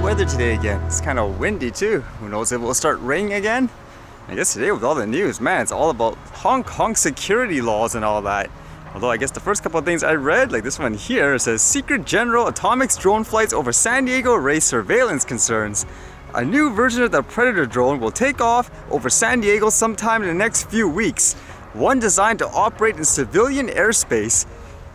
weather today again. It's kind of windy too. Who knows if it will start raining again? I guess today with all the news, man, it's all about Hong Kong security laws and all that. Although I guess the first couple of things I read, like this one here, it says Secret General Atomics drone flights over San Diego raise surveillance concerns. A new version of the Predator drone will take off over San Diego sometime in the next few weeks. One designed to operate in civilian airspace.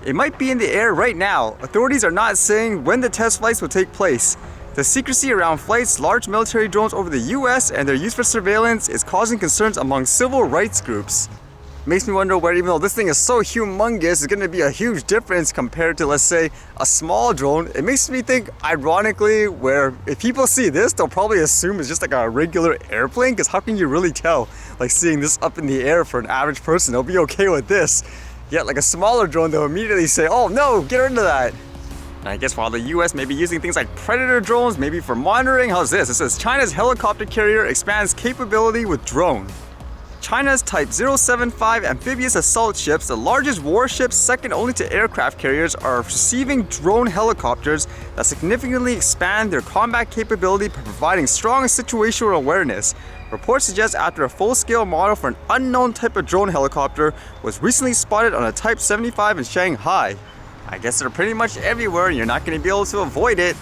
It might be in the air right now. Authorities are not saying when the test flights will take place. The secrecy around flights, large military drones over the US and their use for surveillance is causing concerns among civil rights groups. Makes me wonder where, even though this thing is so humongous, it's going to be a huge difference compared to, let's say, a small drone. It makes me think, ironically, where if people see this, they'll probably assume it's just like a regular airplane, because how can you really tell? Like seeing this up in the air for an average person, they'll be okay with this. Yet like a smaller drone, they'll immediately say, oh no, get rid of that. And I guess while the US may be using things like Predator drones, maybe for monitoring, how's this? It says China's helicopter carrier expands capability with drone. China's Type 075 amphibious assault ships, the largest warships second only to aircraft carriers, are receiving drone helicopters that significantly expand their combat capability by providing strong situational awareness. Reports suggest after a full-scale model for an unknown type of drone helicopter was recently spotted on a Type 75 in Shanghai. I guess they're pretty much everywhere and you're not going to be able to avoid it.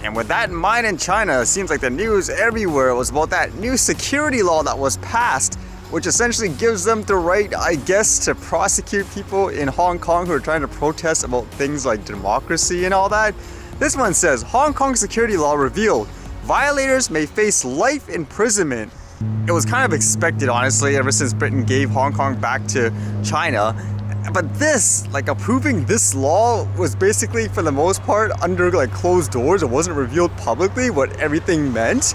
And with that in mind, in China, it seems like the news everywhere was about that new security law that was passed, which essentially gives them the right, I guess, to prosecute people in Hong Kong who are trying to protest about things like democracy and all that. This one says, Hong Kong security law revealed, violators may face life imprisonment. It was kind of expected, honestly, ever since Britain gave Hong Kong back to China. But this, like approving this law was basically for the most part under like closed doors. It wasn't revealed publicly what everything meant.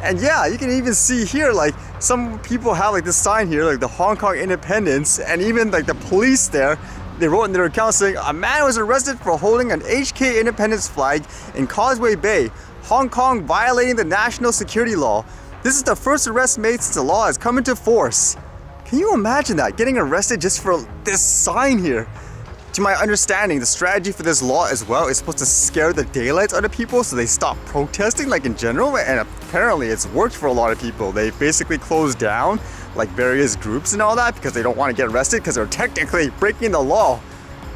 And yeah, you can even see here, like some people have like this sign here, like the Hong Kong independence, and even like the police there, they wrote in their account saying, a man was arrested for holding an HK independence flag in Causeway Bay, Hong Kong, violating the national security law. This is the first arrest made since the law has come into force. Can you imagine that? Getting arrested just for this sign here? To my understanding, the strategy for this law as well is supposed to scare the daylights out of people so they stop protesting like in general, and apparently it's worked for a lot of people. They basically closed down like various groups and all that because they don't want to get arrested because they're technically breaking the law.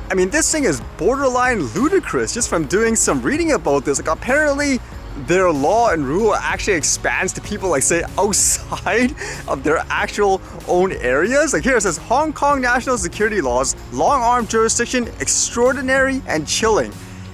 I mean, this thing is borderline ludicrous just from doing some reading about this. Like apparently their law and rule actually expands to people like say outside of their actual own areas. Like here it says Hong Kong national security laws, long-arm jurisdiction, extraordinary and chilling.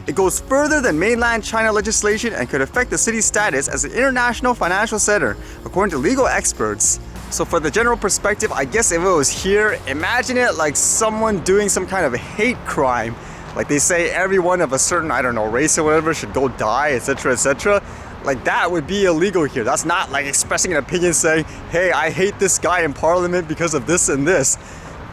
It goes further than mainland China legislation and could affect the city's status as an international financial center, according to legal experts. So for the general perspective, I guess if it was here, imagine it like someone doing some kind of hate crime. Like they say everyone of a certain, I don't know, race or whatever should go die, etc, etc. Like that would be illegal here. That's not like expressing an opinion saying, hey, I hate this guy in parliament because of this and this.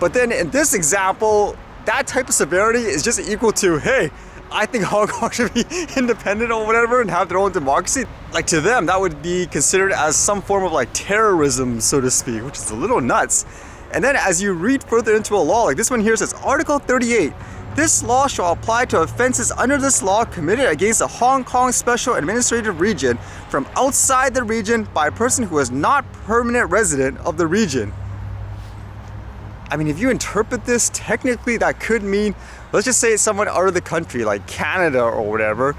But then in this example, that type of severity is just equal to, hey, I think Hong Kong should be independent or whatever and have their own democracy. Like to them, that would be considered as some form of like terrorism, so to speak, which is a little nuts. And then as you read further into a law, like this one here says Article 38, this law shall apply to offenses under this law committed against the Hong Kong Special Administrative Region from outside the region by a person who is not permanent resident of the region. I mean, if you interpret this, technically that could mean, let's just say it's someone out of the country, like Canada or whatever,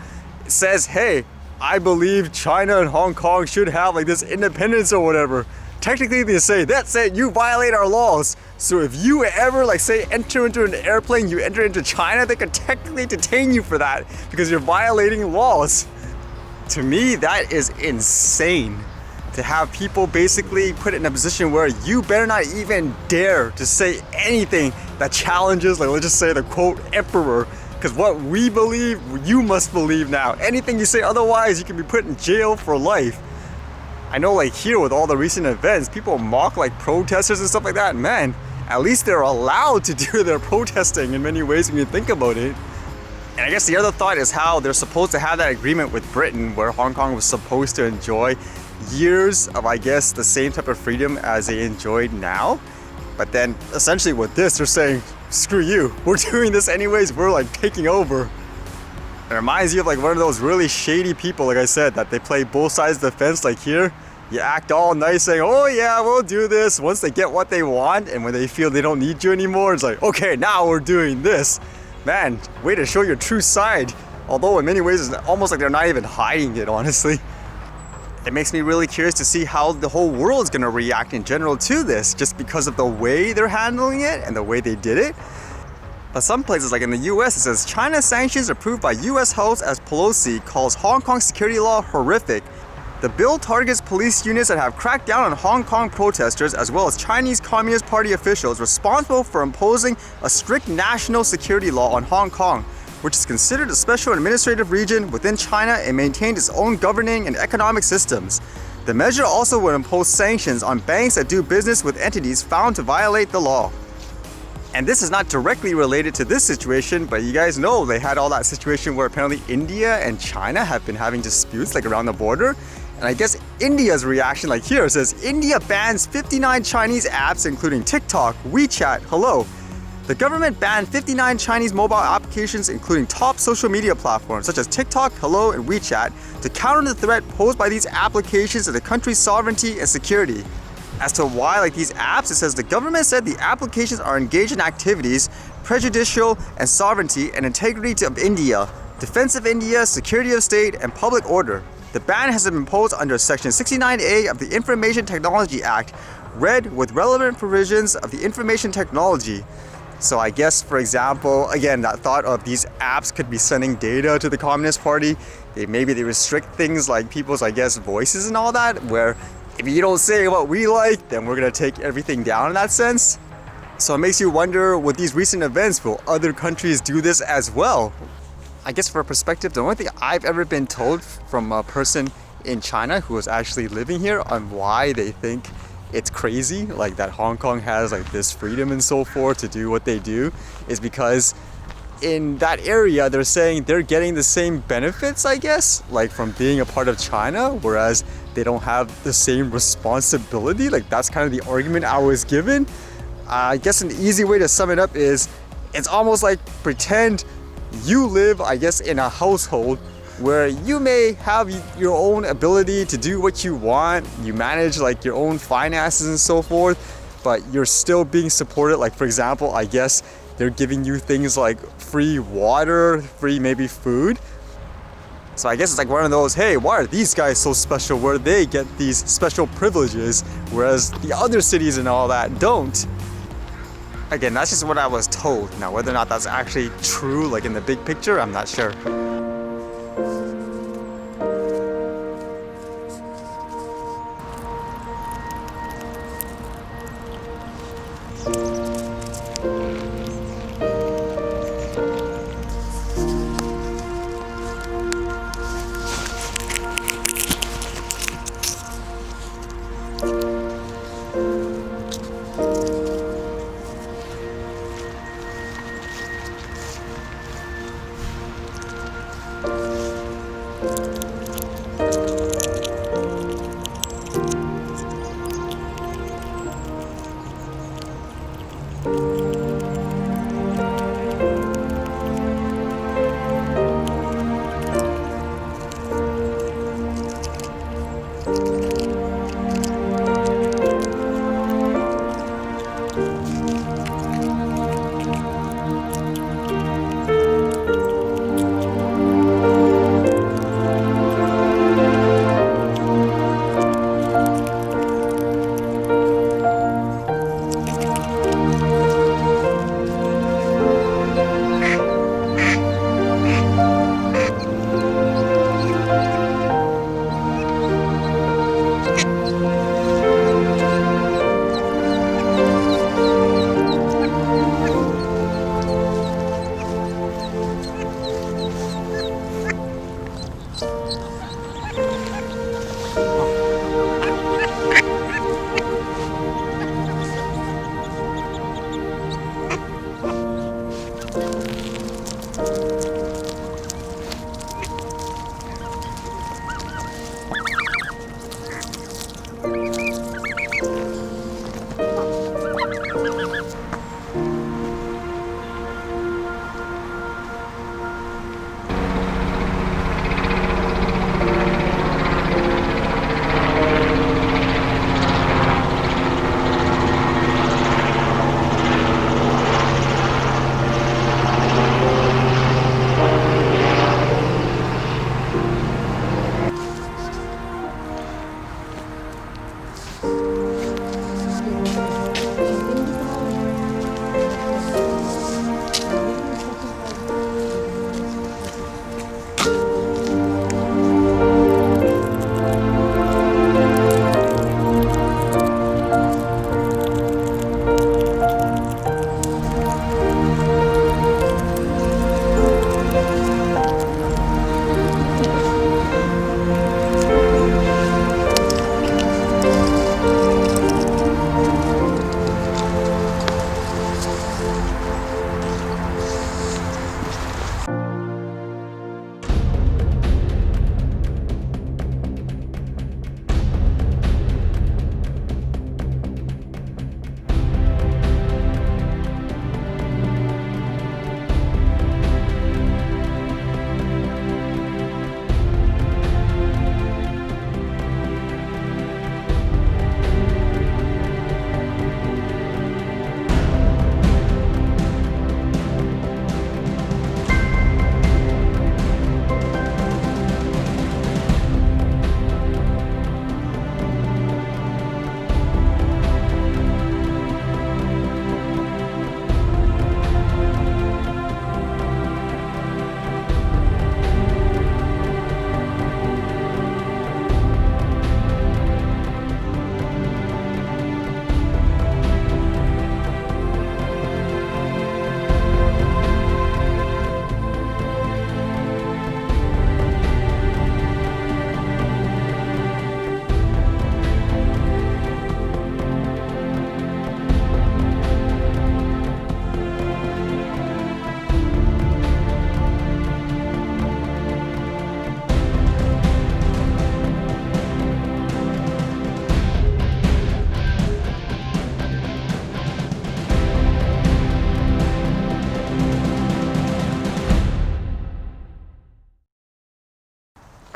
says, hey, I believe China and Hong Kong should have like this independence or whatever. Technically they say, that's it, you violate our laws. So if you ever like say enter into an airplane, you enter into China, they could technically detain you for that because you're violating laws. To me, that is insane. To have people basically put in a position where you better not even dare to say anything that challenges, like let's just say the quote emperor, because what we believe, you must believe now. Anything you say otherwise, you can be put in jail for life. I know like here with all the recent events, people mock like protesters and stuff like that. Man, at least they're allowed to do their protesting in many ways when you think about it. And I guess the other thought is how they're supposed to have that agreement with Britain where Hong Kong was supposed to enjoy years of, I guess, the same type of freedom as they enjoyed now. But then essentially with this, they're saying, screw you, we're doing this anyways, we're like taking over. It reminds you of like one of those really shady people, like I said, that they play both sides of the fence. Like here, you act all nice saying, oh yeah, we'll do this. Once they get what they want and when they feel they don't need you anymore, it's like, okay, now we're doing this. Man, way to show your true side. Although in many ways, it's almost like they're not even hiding it, honestly. It makes me really curious to see how the whole world's gonna react in general to this, just because of the way they're handling it and the way they did it. But some places, like in the US, it says China sanctions approved by US House as Pelosi calls Hong Kong security law horrific. The bill targets police units that have cracked down on Hong Kong protesters as well as Chinese Communist Party officials responsible for imposing a strict national security law on Hong Kong, which is considered a special administrative region within China and maintained its own governing and economic systems. The measure also would impose sanctions on banks that do business with entities found to violate the law. And this is not directly related to this situation, but you guys know they had all that situation where apparently India and China have been having disputes like around the border. And I guess India's reaction, like here, says India bans 59 Chinese apps including TikTok, WeChat, Hello. The government banned 59 Chinese mobile applications including top social media platforms such as TikTok, Hello, and WeChat to counter the threat posed by these applications to the country's sovereignty and security. As to why, like these apps, it says the government said the applications are engaged in activities prejudicial and sovereignty and integrity of India, defense of India, security of state, and public order. The ban has been imposed under Section 69A of the Information Technology Act, read with relevant provisions of the information technology. So I guess, for example, again, that thought of these apps could be sending data to the Communist Party. Maybe they restrict things like people's, I guess, voices and all that, where if you don't say what we like, then we're going to take everything down in that sense. So it makes you wonder, with these recent events, will other countries do this as well? I guess for a perspective, the only thing I've ever been told from a person in China who was actually living here on why they think it's crazy, like that Hong Kong has like this freedom and so forth to do what they do, is because in that area they're saying they're getting the same benefits, I guess, like from being a part of China, whereas they don't have the same responsibility. Like that's kind of the argument I was given. I guess an easy way to sum it up is it's almost like pretend you live, I guess, in a household where you may have your own ability to do what you want, you manage like your own finances and so forth, but you're still being supported. Like for example, I guess they're giving you things like free water, free maybe food. So I guess it's like one of those, hey, why are these guys so special where they get these special privileges, whereas the other cities and all that don't? Again, that's just what I was told. Now, whether or not that's actually true, like in the big picture, I'm not sure.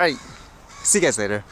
Alright, see you guys later.